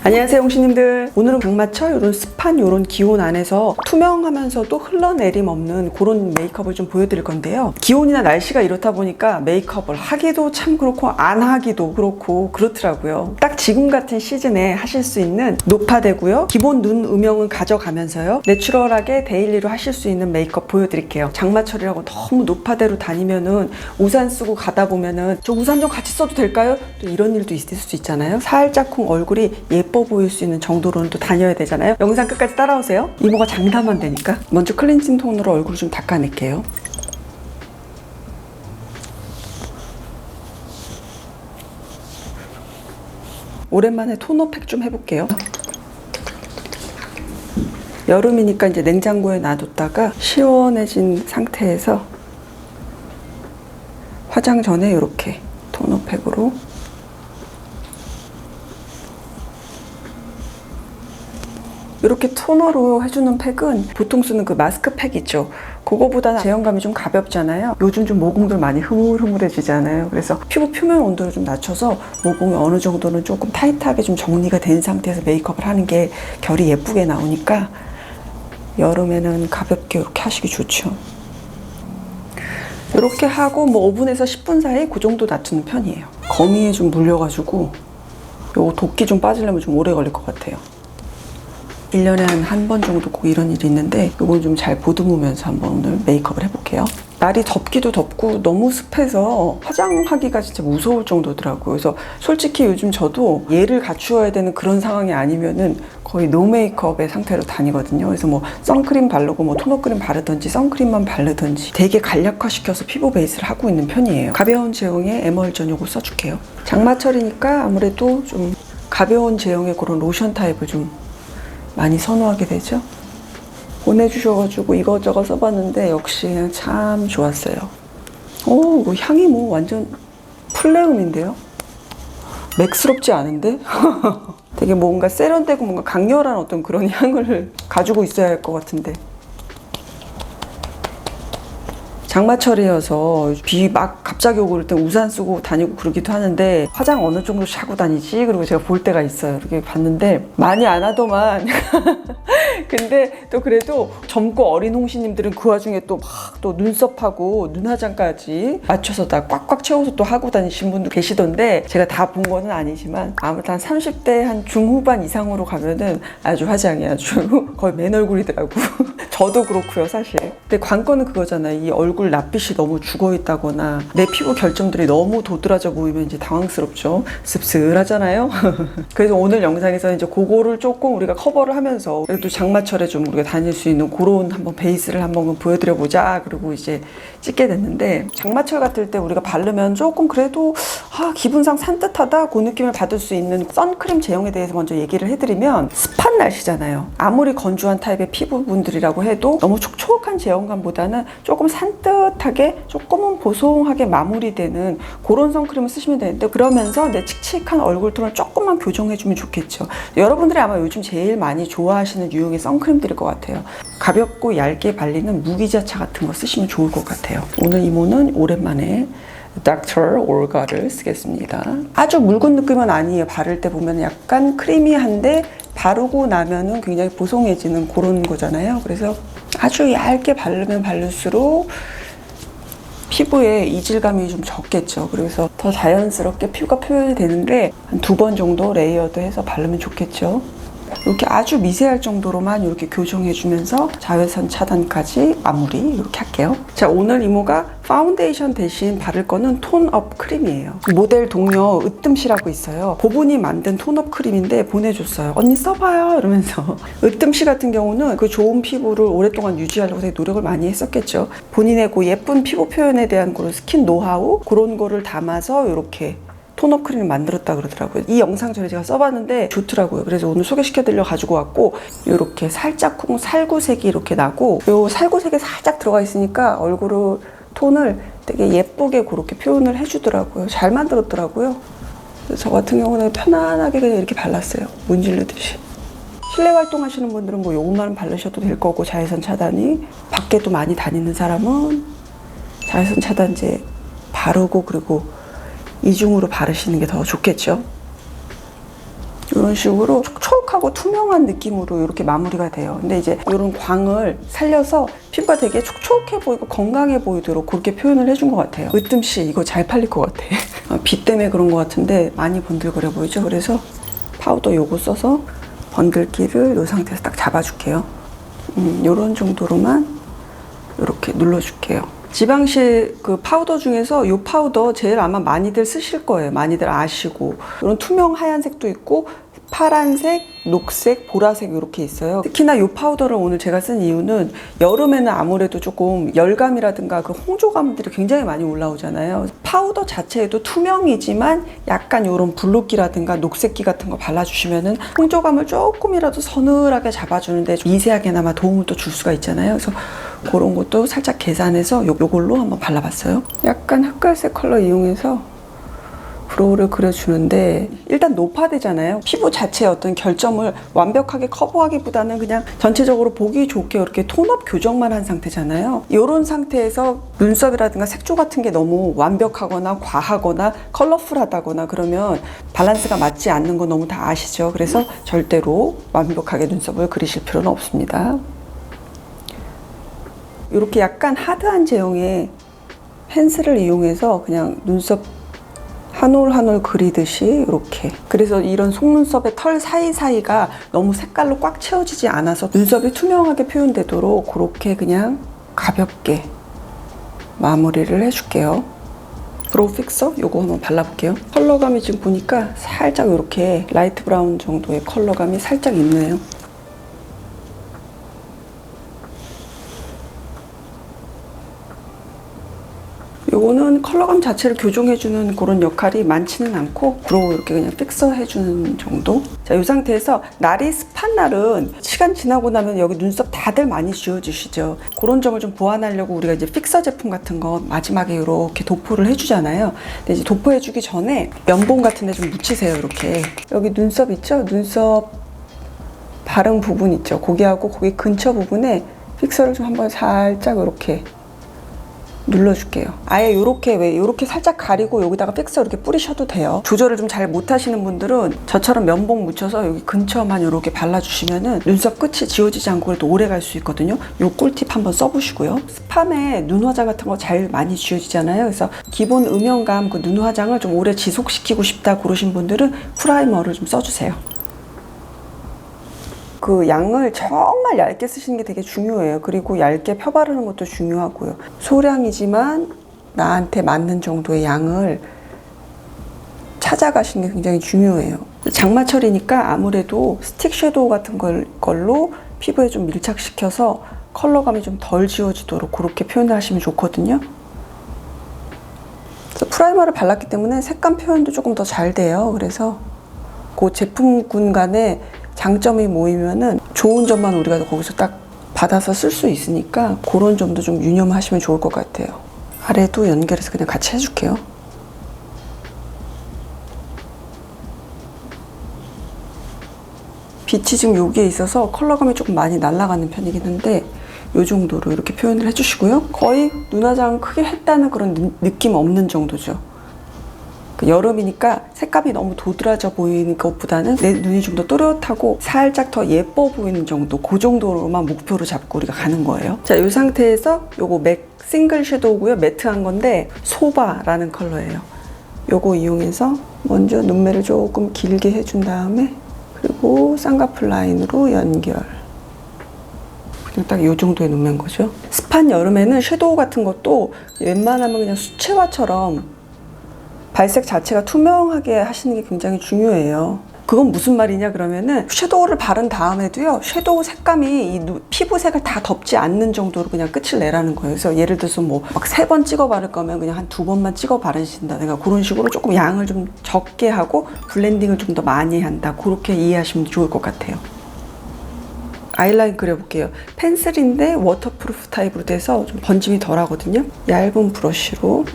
안녕하세요 홍시님들. 오늘은 장마철 이런 습한 이런 기온 안에서 투명하면서도 흘러내림 없는 그런 메이크업을 좀 보여드릴 건데요. 기온이나 날씨가 이렇다 보니까 메이크업을 하기도 참 그렇고 안 하기도 그렇고 그렇더라고요. 딱 지금 같은 시즌에 하실 수 있는 노파되고요, 기본 눈 음영은 가져가면서요, 내추럴하게 데일리로 하실 수 있는 메이크업 보여드릴게요. 장마철이라고 너무 노파대로 다니면은 우산 쓰고 가다 보면은 저 우산 좀 같이 써도 될까요? 또 이런 일도 있을 수 있잖아요. 살짝쿵 얼굴이 예뻐 보일 수 있는 정도로는 또 다녀야 되잖아요. 영상 끝까지 따라오세요. 이모가 장담한 되니까. 먼저 클렌징 톤으로 얼굴을 좀 닦아낼게요. 오랜만에 토너팩 좀 해볼게요. 여름이니까 이제 냉장고에 놔뒀다가 시원해진 상태에서 화장 전에 이렇게 토너팩으로 이렇게 토너로 해주는 팩은 보통 쓰는 그 마스크팩 있죠. 그거보다는 제형감이 좀 가볍잖아요. 요즘 좀 모공들 많이 흐물흐물해지잖아요. 그래서 피부 표면 온도를 좀 낮춰서 모공이 어느 정도는 조금 타이트하게 좀 정리가 된 상태에서 메이크업을 하는 게 결이 예쁘게 나오니까 여름에는 가볍게 이렇게 하시기 좋죠. 이렇게 하고 뭐 5분에서 10분 사이 그 정도 놔두는 편이에요. 거미에 좀 물려가지고 요 도끼 좀 빠지려면 좀 오래 걸릴 것 같아요. 1년에 한 번 정도 꼭 이런 일이 있는데 이건 좀 잘 보듬으면서 한번 오늘 메이크업을 해볼게요. 날이 덥기도 덥고 너무 습해서 화장하기가 진짜 무서울 정도더라고요. 그래서 솔직히 요즘 저도 예를 갖추어야 되는 그런 상황이 아니면은 거의 노 메이크업의 상태로 다니거든요. 그래서 뭐 선크림 바르고 뭐 토너 크림 바르든지 선크림만 바르든지 되게 간략화시켜서 피부 베이스를 하고 있는 편이에요. 가벼운 제형의 에멀전 요거 써줄게요. 장마철이니까 아무래도 좀 가벼운 제형의 그런 로션 타입을 좀 많이 선호하게 되죠. 보내주셔가지고 이것저것 써봤는데 역시 참 좋았어요. 오, 이거 향이 뭐 완전 플레움인데요? 맥스럽지 않은데? 되게 뭔가 세련되고 뭔가 강렬한 어떤 그런 향을 가지고 있어야 할 것 같은데. 장마철이어서 비 막 갑자기 오고 그럴 때 우산 쓰고 다니고 그러기도 하는데 화장 어느 정도 하고 다니지? 그리고 제가 볼 때가 있어요. 이렇게 봤는데 많이 안 하더만. 근데 또 그래도 젊고 어린 홍시님들은 그 와중에 또 막 또 눈썹하고 눈화장까지 맞춰서 다 꽉꽉 채워서 또 하고 다니신 분도 계시던데 제가 다 본 거는 아니지만 아무튼 한 30대 한 중후반 이상으로 가면은 아주 화장이 아주 거의 맨 얼굴이더라고. 저도 그렇고요 사실. 근데 관건은 그거잖아요. 이 얼굴 낯빛이 너무 죽어있다거나 내 피부 결점들이 너무 도드라져 보이면 이제 당황스럽죠. 씁쓸하잖아요. 그래서 오늘 영상에서 이제 그거를 조금 우리가 커버를 하면서 그래도 장마철에 좀 우리가 다닐 수 있는 그런 한번 베이스를 한번 보여드려보자. 그리고 이제 찍게 됐는데 장마철 같을 때 우리가 바르면 조금 그래도 기분상 산뜻하다 그 느낌을 받을 수 있는 선크림 제형에 대해서 먼저 얘기를 해드리면 습한 날씨잖아요. 아무리 건조한 타입의 피부분들이라고 해도 너무 촉촉한 제형감보다는 조금 산뜻하게 조금은 보송하게 마무리되는 그런 선크림을 쓰시면 되는데 그러면서 내 칙칙한 얼굴톤을 조금만 교정해주면 좋겠죠. 여러분들이 아마 요즘 제일 많이 좋아하시는 유형의 선크림들일 것 같아요. 가볍고 얇게 발리는 무기자차 같은 거 쓰시면 좋을 것 같아요. 오늘 이모는 오랜만에 닥터 올가를 쓰겠습니다. 아주 묽은 느낌은 아니에요. 바를 때 보면 약간 크리미한데 바르고 나면은 굉장히 보송해지는 그런 거잖아요. 그래서 아주 얇게 바르면 바를수록 피부에 이질감이 좀 적겠죠. 그래서 더 자연스럽게 피부가 표현이 되는데 한 2번 정도 레이어드 해서 바르면 좋겠죠. 이렇게 아주 미세할 정도로만 이렇게 교정해주면서 자외선 차단까지 마무리 이렇게 할게요. 자, 오늘 이모가 파운데이션 대신 바를 거는 톤업 크림이에요. 모델 동료 으뜸씨라고 있어요. 그분이 만든 톤업 크림인데 보내줬어요. 언니 써봐요 이러면서. 으뜸씨 같은 경우는 그 좋은 피부를 오랫동안 유지하려고 되게 노력을 많이 했었겠죠. 본인의 그 예쁜 피부 표현에 대한 그런 스킨 노하우 그런 거를 담아서 이렇게 톤업 크림을 만들었다 그러더라고요. 이 영상 전에 제가 써봤는데 좋더라고요. 그래서 오늘 소개시켜드려 가지고 왔고 이렇게 살짝쿵 살구색이 이렇게 나고 요 살구색이 살짝 들어가 있으니까 얼굴을 톤을 되게 예쁘게 그렇게 표현을 해주더라고요. 잘 만들었더라고요. 그래서 저 같은 경우는 편안하게 그냥 이렇게 발랐어요. 문지르듯이. 실내 활동하시는 분들은 뭐 요것만 바르셔도 될 거고 자외선 차단이 밖에도 많이 다니는 사람은 자외선 차단제 바르고 그리고 이중으로 바르시는 게 더 좋겠죠. 이런 식으로 촉촉하고 투명한 느낌으로 이렇게 마무리가 돼요. 근데 이제 이런 광을 살려서 피부가 되게 촉촉해 보이고 건강해 보이도록 그렇게 표현을 해준 것 같아요. 으뜸씨 이거 잘 팔릴 것 같아. 비 때문에 그런 것 같은데 많이 번들거려 보이죠? 그래서 파우더 요거 써서 번들기를 이 상태에서 딱 잡아줄게요. 요런 정도로만 이렇게 눌러줄게요. 지방실 그 파우더 중에서 이 파우더 제일 아마 많이들 쓰실 거예요. 많이들 아시고. 이런 투명 하얀색도 있고 파란색, 녹색, 보라색 이렇게 있어요. 특히나 이 파우더를 오늘 제가 쓴 이유는 여름에는 아무래도 조금 열감이라든가 그 홍조감들이 굉장히 많이 올라오잖아요. 파우더 자체에도 투명이지만 약간 이런 블루기라든가 녹색기 같은 거 발라주시면은 홍조감을 조금이라도 서늘하게 잡아주는데 미세하게나마 도움을 또 줄 수가 있잖아요. 그래서 그런 것도 살짝 계산해서 요걸로 한번 발라봤어요. 약간 흑갈색 컬러 이용해서 브로우를 그려주는데 일단 노파되잖아요. 피부 자체의 어떤 결점을 완벽하게 커버하기보다는 그냥 전체적으로 보기 좋게 이렇게 톤업 교정만 한 상태잖아요. 이런 상태에서 눈썹이라든가 색조 같은 게 너무 완벽하거나 과하거나 컬러풀하다거나 그러면 밸런스가 맞지 않는 거 너무 다 아시죠? 그래서 절대로 완벽하게 눈썹을 그리실 필요는 없습니다. 이렇게 약간 하드한 제형의 펜슬을 이용해서 그냥 눈썹 한 올 한 올 그리듯이 이렇게. 그래서 이런 속눈썹의 털 사이사이가 너무 색깔로 꽉 채워지지 않아서 눈썹이 투명하게 표현되도록 그렇게 그냥 가볍게 마무리를 해줄게요. 브로우 픽서 요거 한번 발라볼게요. 컬러감이 지금 보니까 살짝 이렇게 라이트 브라운 정도의 컬러감이 살짝 있네요. 요거는 컬러감 자체를 교정해주는 그런 역할이 많지는 않고 브로우 이렇게 그냥 픽서 해주는 정도. 자, 이 상태에서 날이 습한 날은 시간 지나고 나면 여기 눈썹 다들 많이 지워주시죠. 그런 점을 좀 보완하려고 우리가 이제 픽서 제품 같은 거 마지막에 이렇게 도포를 해주잖아요. 근데 이제 도포해주기 전에 면봉 같은 데 좀 묻히세요. 이렇게 여기 눈썹 있죠? 눈썹 바른 부분 있죠? 거기하고 거기 근처 부분에 픽서를 좀 한번 살짝 이렇게 눌러줄게요. 아예 요렇게 살짝 가리고 여기다가 픽서 이렇게 뿌리셔도 돼요. 조절을 좀 잘 못하시는 분들은 저처럼 면봉 묻혀서 여기 근처만 이렇게 발라주시면은 눈썹 끝이 지워지지 않고 그래도 오래 갈 수 있거든요. 요 꿀팁 한번 써보시고요. 스팜에 눈 화장 같은 거 잘 많이 지워지잖아요. 그래서 기본 음영감 그 눈 화장을 좀 오래 지속시키고 싶다 그러신 분들은 프라이머를 좀 써주세요. 그 양을 정말 얇게 쓰시는 게 되게 중요해요. 그리고 얇게 펴바르는 것도 중요하고요. 소량이지만 나한테 맞는 정도의 양을 찾아가시는 게 굉장히 중요해요. 장마철이니까 아무래도 스틱 섀도우 같은 걸로 피부에 좀 밀착시켜서 컬러감이 좀 덜 지워지도록 그렇게 표현을 하시면 좋거든요. 그래서 프라이머를 발랐기 때문에 색감 표현도 조금 더 잘 돼요. 그래서 그 제품군 간에 장점이 모이면은 좋은 점만 우리가 거기서 딱 받아서 쓸 수 있으니까 그런 점도 좀 유념하시면 좋을 것 같아요. 아래도 연결해서 그냥 같이 해줄게요. 빛이 지금 여기에 있어서 컬러감이 조금 많이 날아가는 편이긴 한데 이 정도로 이렇게 표현을 해주시고요. 거의 눈화장 크게 했다는 그런 느낌 없는 정도죠. 여름이니까 색감이 너무 도드라져 보이는 것보다는 내 눈이 좀 더 또렷하고 살짝 더 예뻐 보이는 정도, 그 정도로만 목표로 잡고 우리가 가는 거예요. 자, 이 상태에서 요거 맥 싱글 섀도우고요. 매트한 건데 소바라는 컬러예요. 요거 이용해서 먼저 눈매를 조금 길게 해준 다음에 그리고 쌍꺼풀 라인으로 연결. 그냥 딱 이 정도의 눈매인 거죠. 습한 여름에는 섀도우 같은 것도 웬만하면 그냥 수채화처럼 발색 자체가 투명하게 하시는 게 굉장히 중요해요. 그건 무슨 말이냐 그러면은 섀도우를 바른 다음에도요, 섀도우 색감이 이 피부색을 다 덮지 않는 정도로 그냥 끝을 내라는 거예요. 그래서 예를 들어서 뭐 막 3번 찍어 바를 거면 그냥 한 2번만 찍어 바르신다든가 그런 식으로 조금 양을 좀 적게 하고 블렌딩을 좀 더 많이 한다, 그렇게 이해하시면 좋을 것 같아요. 아이라인 그려볼게요. 펜슬인데 워터프루프 타입으로 돼서 좀 번짐이 덜 하거든요. 얇은 브러쉬로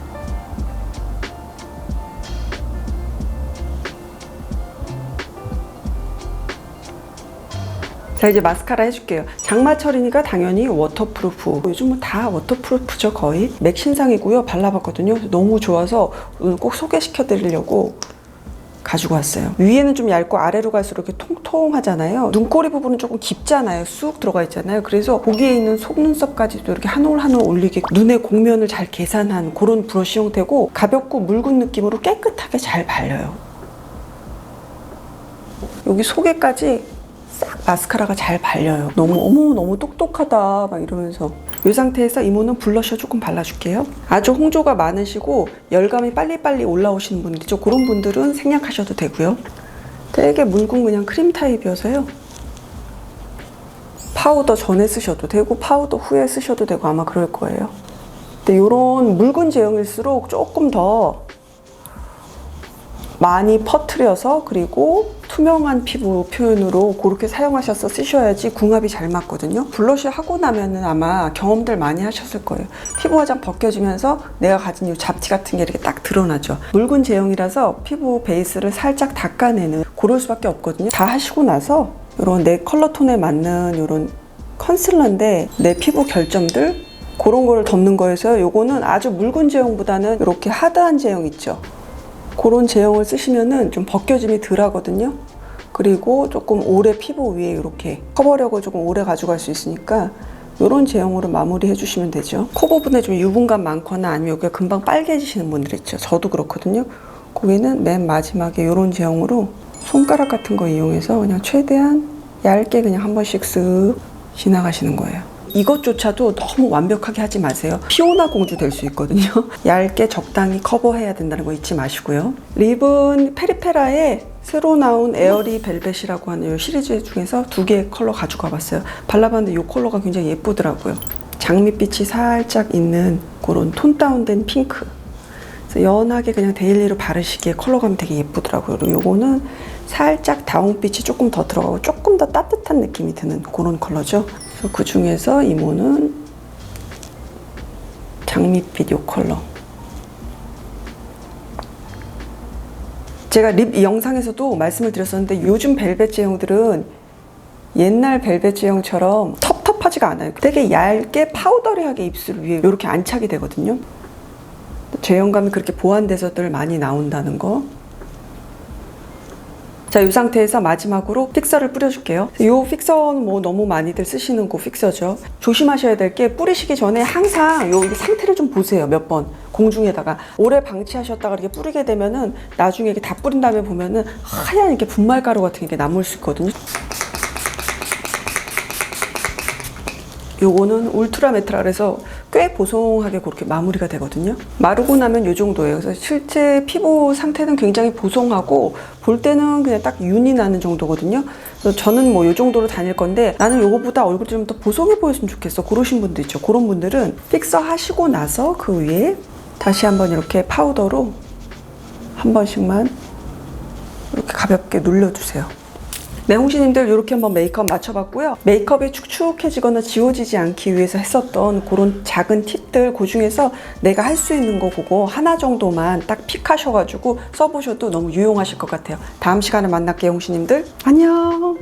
자, 이제 마스카라 해줄게요. 장마철이니까 당연히 워터프루프. 요즘 뭐 다 워터프루프죠, 거의. 맥 신상이고요. 발라봤거든요. 너무 좋아서 오늘 꼭 소개시켜 드리려고 가지고 왔어요. 위에는 좀 얇고 아래로 갈수록 이렇게 통통하잖아요. 눈꼬리 부분은 조금 깊잖아요. 쑥 들어가 있잖아요. 그래서 거기에 있는 속눈썹까지도 이렇게 한 올 한 올 올리게 눈의 곡면을 잘 계산한 그런 브러쉬 형태고 가볍고 묽은 느낌으로 깨끗하게 잘 발려요. 여기 속에까지 싹 마스카라가 잘 발려요. 너무 똑똑하다 막 이러면서 이 상태에서 이모는 블러셔 조금 발라줄게요. 아주 홍조가 많으시고 열감이 빨리빨리 올라오시는 분들이죠. 그런 분들은 생략하셔도 되고요. 되게 묽은 그냥 크림 타입이어서요. 파우더 전에 쓰셔도 되고 파우더 후에 쓰셔도 되고 아마 그럴 거예요. 근데 이런 묽은 제형일수록 조금 더 많이 퍼트려서 그리고 투명한 피부 표현으로 그렇게 사용하셔서 쓰셔야지 궁합이 잘 맞거든요. 블러셔 하고 나면은 아마 경험들 많이 하셨을 거예요. 피부 화장 벗겨지면서 내가 가진 이 잡티 같은 게 이렇게 딱 드러나죠. 묽은 제형이라서 피부 베이스를 살짝 닦아내는 그럴 수밖에 없거든요. 다 하시고 나서 이런 내 컬러 톤에 맞는 이런 컨실러인데 내 피부 결점들 그런 거를 덮는 거여서 요거는 아주 묽은 제형보다는 이렇게 하드한 제형 있죠. 그런 제형을 쓰시면은 좀 벗겨짐이 덜 하거든요. 그리고 조금 오래 피부 위에 이렇게 커버력을 조금 오래 가져갈 수 있으니까 이런 제형으로 마무리 해주시면 되죠. 코 부분에 좀 유분감 많거나 아니면 여기가 금방 빨개지시는 분들 있죠. 저도 그렇거든요. 거기는 맨 마지막에 이런 제형으로 손가락 같은 거 이용해서 그냥 최대한 얇게 그냥 한 번씩 쓱 지나가시는 거예요. 이것조차도 너무 완벽하게 하지 마세요. 피오나 공주 될 수 있거든요. 얇게 적당히 커버해야 된다는 거 잊지 마시고요. 립은 페리페라의 새로 나온 에어리 벨벳이라고 하는 이 시리즈 중에서 2개의 컬러 가지고 와봤어요. 발라봤는데 이 컬러가 굉장히 예쁘더라고요. 장밋빛이 살짝 있는 그런 톤 다운된 핑크. 그래서 연하게 그냥 데일리로 바르시기에 컬러감이 되게 예쁘더라고요. 그리고 요거는 살짝 다운빛이 조금 더 들어가고 조금 더 따뜻한 느낌이 드는 그런 컬러죠. 그래서 그 중에서 이모는 장밋빛 요 컬러. 제가 립 영상에서도 말씀을 드렸었는데 요즘 벨벳 제형들은 옛날 벨벳 제형처럼 텁텁하지가 않아요. 되게 얇게 파우더리하게 입술 위에 이렇게 안착이 되거든요. 제형감이 그렇게 보완돼서들 많이 나온다는 거. 자, 이 상태에서 마지막으로 픽서를 뿌려줄게요. 이 픽서는 뭐 너무 많이들 쓰시는 그 픽서죠. 조심하셔야 될 게 뿌리시기 전에 항상 요 상태를 좀 보세요. 몇 번 공중에다가 오래 방치하셨다가 이렇게 뿌리게 되면은 나중에 이렇게 다 뿌린 다음에 보면은 하얀 이렇게 분말가루 같은 게 남을 수 있거든요. 요거는 울트라 메트라 그래서 꽤 보송하게 그렇게 마무리가 되거든요. 마르고 나면 요 정도예요. 그래서 실제 피부 상태는 굉장히 보송하고 볼 때는 그냥 딱 윤이 나는 정도거든요. 그래서 저는 뭐 요 정도로 다닐 건데 나는 요거보다 얼굴이 좀 더 보송해 보였으면 좋겠어. 그러신 분들 있죠. 그런 분들은 픽서 하시고 나서 그 위에 다시 한번 이렇게 파우더로 한 번씩만 이렇게 가볍게 눌러주세요. 네, 홍시님들 이렇게 한번 메이크업 맞춰봤고요. 메이크업이 축축해지거나 지워지지 않기 위해서 했었던 그런 작은 팁들 그 중에서 내가 할 수 있는 거 그거 하나 정도만 딱 픽하셔가지고 써보셔도 너무 유용하실 것 같아요. 다음 시간에 만날게요, 홍시님들. 안녕.